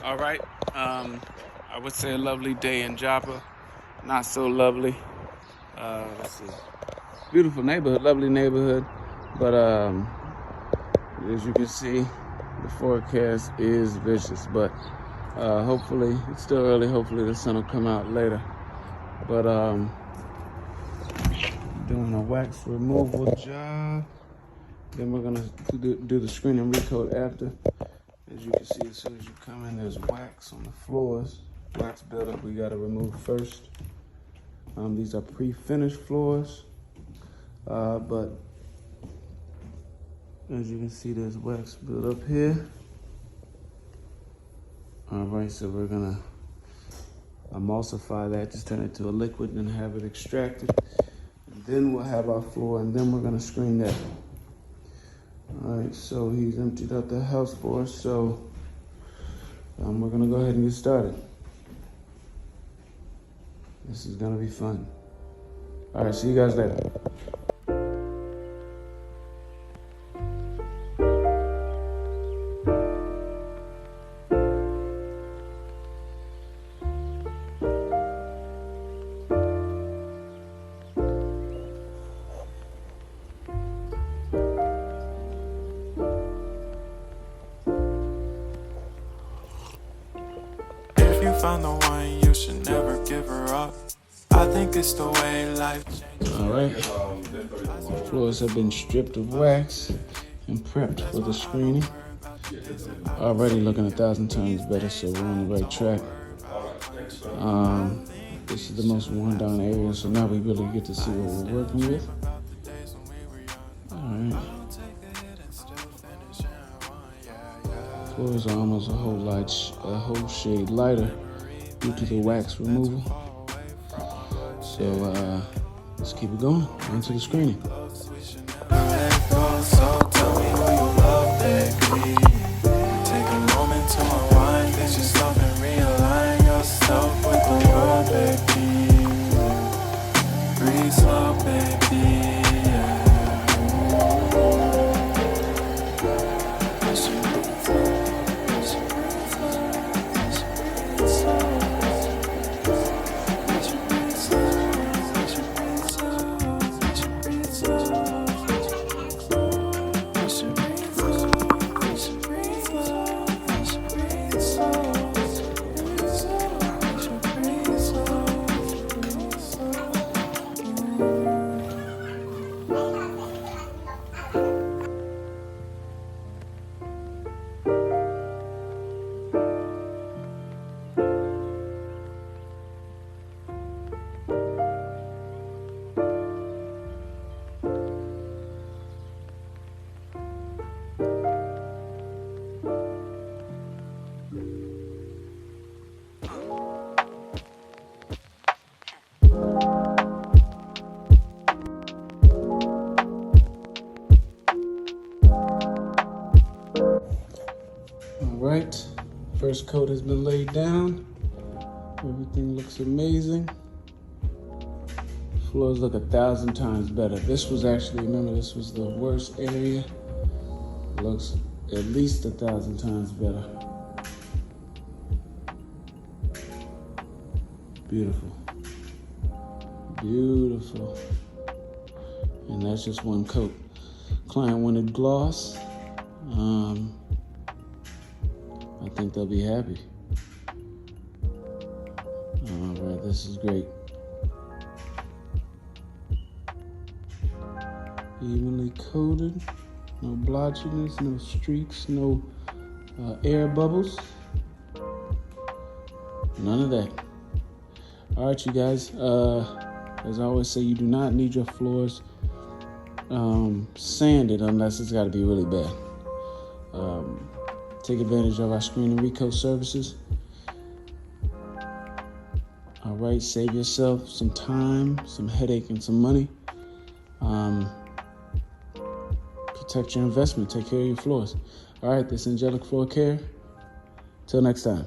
All right. I would say a lovely day in Joppa. Not so lovely. This is a beautiful neighborhood, lovely neighborhood. But as you can see, the forecast is vicious. But hopefully, it's still early. Hopefully the sun will come out later. But doing a wax removal job. Then we're gonna do the screen and recoat after. As you can see, as soon as you come in, there's wax on the floors. Wax buildup we gotta remove first. These are pre-finished floors, but as you can see, there's wax buildup here. All right, so we're gonna emulsify that, just turn it to a liquid and have it extracted. And then we'll have our floor, and then we're gonna screen that. All right, so he's emptied out the house for us, so we're gonna go ahead and get started. This is gonna be fun. All right, see you guys later. Found the one, you should never give her up. I think it's the way life changes. All right, floors have been stripped of wax and prepped for the screening. Already looking 1,000 times better, so we're on the right track. This is the most worn down area, so now we really get to see what we're working with. All right. Floors are almost a whole shade lighter due to the wax removal. So let's keep it going into the screening. So tell me who you love, baby. Take a moment to unwind, get yourself and realign yourself with the world, baby. Breathe slow, baby. All right, first coat has been laid down. Everything looks amazing. Floors look 1,000 times better. This was actually, remember, this was the worst area. Looks at least 1,000 times better. Beautiful. Beautiful. And that's just one coat. Client wanted gloss. I think they'll be happy. All right, this is great. Evenly coated, no blotchiness, no streaks, no air bubbles. None of that. All right, you guys. As I always say, you do not need your floors sanded unless it's got to be really bad. Take advantage of our screen and recoat services. All right, save yourself some time, some headache, and some money. Protect your investment. Take care of your floors. All right, this is Angelic Floor Care. Till next time.